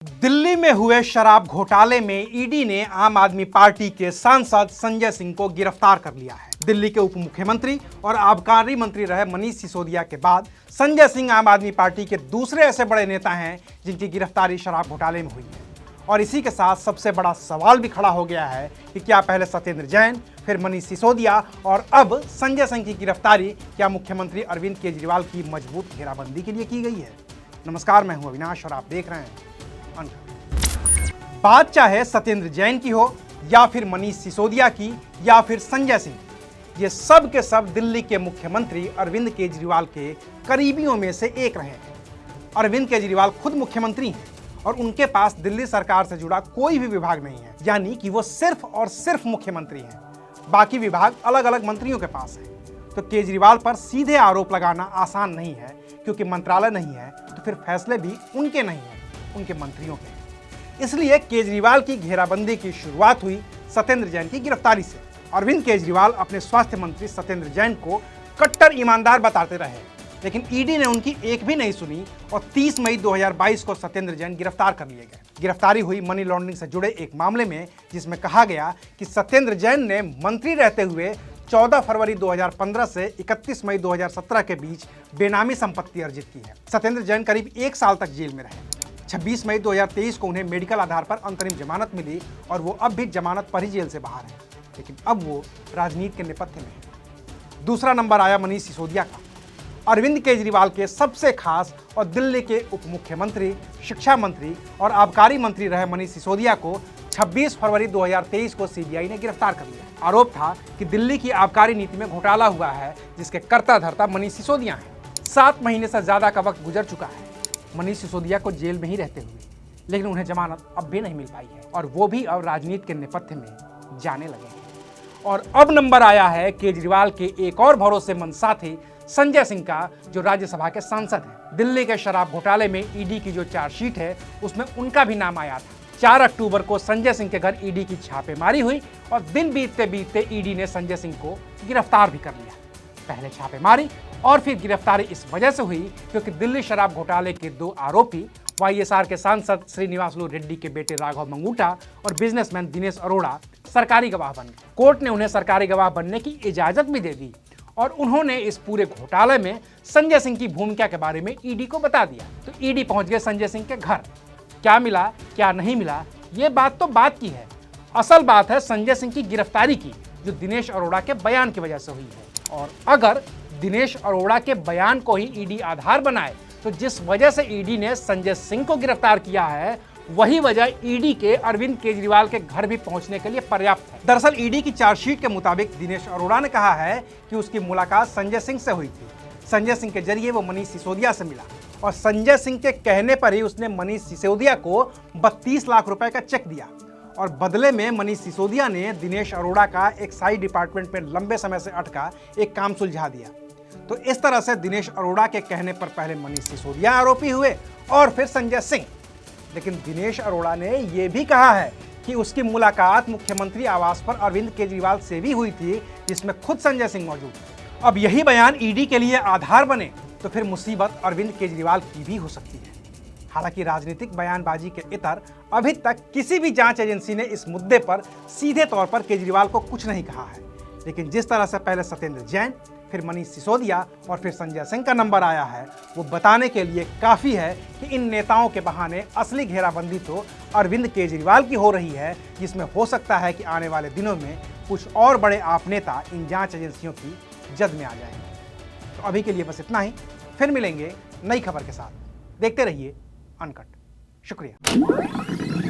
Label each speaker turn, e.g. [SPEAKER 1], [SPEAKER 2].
[SPEAKER 1] दिल्ली में हुए शराब घोटाले में ईडी ने आम आदमी पार्टी के सांसद संजय सिंह को गिरफ्तार कर लिया है। दिल्ली के उप मुख्यमंत्री और आबकारी मंत्री रहे मनीष सिसोदिया के बाद संजय सिंह आम आदमी पार्टी के दूसरे ऐसे बड़े नेता हैं जिनकी गिरफ्तारी शराब घोटाले में हुई है। और इसी के साथ सबसे बड़ा सवाल भी खड़ा हो गया है कि क्या पहले सत्येंद्र जैन, फिर मनीष सिसोदिया और अब संजय सिंह की गिरफ्तारी क्या मुख्यमंत्री अरविंद केजरीवाल की मजबूत घेराबंदी के लिए की गई है। नमस्कार, मैं हूं अविनाश और आप देख रहे हैं बात चाहे सत्येंद्र जैन की हो या फिर मनीष सिसोदिया की या फिर संजय सिंह, ये सब के सब दिल्ली के मुख्यमंत्री अरविंद केजरीवाल के करीबियों में से एक रहे हैं। अरविंद केजरीवाल खुद मुख्यमंत्री हैं और उनके पास दिल्ली सरकार से जुड़ा कोई भी विभाग नहीं है, यानी कि वो सिर्फ और सिर्फ मुख्यमंत्री हैं। बाकी विभाग अलग अलग मंत्रियों के पास है। तो केजरीवाल पर सीधे आरोप लगाना आसान नहीं है, क्योंकि मंत्रालय नहीं है तो फिर फैसले भी उनके नहीं है, उनके मंत्रियों के। इसलिए केजरीवाल की घेराबंदी की शुरुआत हुई सत्येंद्र जैन की गिरफ्तारी से। अरविंद केजरीवाल अपने स्वास्थ्य मंत्री सत्येंद्र जैन को कट्टर ईमानदार बताते रहे, लेकिन ईडी ने उनकी एक भी नहीं सुनी और 30 मई 2022 को सत्येंद्र जैन गिरफ्तार कर लिए गए। गिरफ्तारी हुई मनी लॉन्ड्रिंग से जुड़े एक मामले में, जिसमें कहा गया कि सत्येंद्र जैन ने मंत्री रहते हुए 14 फरवरी 2015 से 31 मई 2017 के बीच बेनामी संपत्ति अर्जित की है। सत्येंद्र जैन करीब 1 साल तक जेल में रहे। 26 मई 2023 को उन्हें मेडिकल आधार पर अंतरिम जमानत मिली और वो अब भी जमानत पर ही जेल से बाहर है, लेकिन अब वो राजनीति के नेपथ्य में है। दूसरा नंबर आया मनीष सिसोदिया का। अरविंद केजरीवाल के सबसे खास और दिल्ली के उप मुख्यमंत्री, शिक्षा मंत्री और आबकारी मंत्री रहे मनीष सिसोदिया को 26 फरवरी 2023 को सीबीआई ने गिरफ्तार कर लिया। आरोप था कि दिल्ली की आबकारी नीति में घोटाला हुआ है, जिसके कर्ता धर्ता मनीष सिसोदिया हैं। 7 महीने से ज्यादा का वक्त गुजर चुका है मनीष सिसोदिया को जेल में ही रहते हुए, लेकिन उन्हें जमानत अब भी नहीं मिल पाई है और वो भी अब राजनीति के नेपथ्य में जाने लगे हैं। और अब नंबर आया है केजरीवाल के एक और भरोसेमंद साथी संजय सिंह का, जो राज्यसभा के सांसद हैं। दिल्ली के शराब घोटाले में ईडी की जो चार्जशीट है उसमें उनका भी नाम आया था। 4 अक्टूबर को संजय सिंह के घर ईडी की छापेमारी हुई और दिन बीतते बीतते ईडी ने संजय सिंह को गिरफ्तार भी कर लिया। पहले छापेमारी और फिर गिरफ्तारी इस वजह से हुई क्योंकि दिल्ली शराब घोटाले के 2 आरोपी वाईएसआर के सांसद श्रीनिवासलू रेड्डी के बेटे राघव मंगूटा और बिजनेसमैन दिनेश अरोड़ा सरकारी गवाह बन गए। कोर्ट ने उन्हें सरकारी गवाह बनने की इजाजत भी दे दी और उन्होंने इस पूरे घोटाले में संजय सिंह की भूमिका के बारे में ईडी को बता दिया। तो ईडी पहुंच गए संजय सिंह के घर। क्या मिला क्या नहीं मिला, ये बात तो बात की है। असल बात है संजय सिंह की गिरफ्तारी की, जो दिनेश अरोड़ा के बयान की वजह से हुई है। और अगर दिनेश अरोड़ा के बयान को ही ईडी आधार बनाए तो जिस वजह से ईडी ने संजय सिंह को गिरफ्तार किया है, वही वजह ईडी के अरविंद केजरीवाल के घर भी पहुंचने के लिए पर्याप्त है। दरअसल ईडी की चार्जशीट के मुताबिक दिनेश अरोड़ा ने कहा है कि उसकी मुलाकात संजय सिंह से हुई थी। संजय सिंह के जरिए वो मनीष सिसोदिया से मिला और संजय सिंह के कहने पर ही उसने मनीष सिसोदिया को 32 लाख रुपए का चेक दिया और बदले में मनीष सिसोदिया ने दिनेश अरोड़ा का एक्साइज डिपार्टमेंट में लंबे समय से अटका एक काम सुलझा दिया। तो इस तरह से दिनेश अरोड़ा के कहने पर पहले मनीष सिसोदिया आरोपी हुए और फिर संजय सिंह। लेकिन दिनेश अरोड़ा ने यह भी कहा है कि उसकी मुलाकात मुख्यमंत्री आवास पर अरविंद केजरीवाल से भी हुई थी, जिसमें खुद संजय सिंह मौजूद थे। अब यही बयान ईडी के लिए आधार बने तो फिर मुसीबत अरविंद केजरीवाल की भी हो सकती है। हालांकि राजनीतिक बयानबाजी के इतर अभी तक किसी भी जांच एजेंसी ने इस मुद्दे पर सीधे तौर पर केजरीवाल को कुछ नहीं कहा है, लेकिन जिस तरह से पहले सत्येंद्र जैन, फिर मनीष सिसोदिया और फिर संजय सिंह का नंबर आया है, वो बताने के लिए काफी है कि इन नेताओं के बहाने असली घेराबंदी तो अरविंद केजरीवाल की हो रही है, जिसमें हो सकता है कि आने वाले दिनों में कुछ और बड़े आप नेता इन जांच एजेंसियों की जद में आ जाएंगे। तो अभी के लिए बस इतना ही, फिर मिलेंगे नई खबर के साथ। देखते रहिए अनकट। शुक्रिया।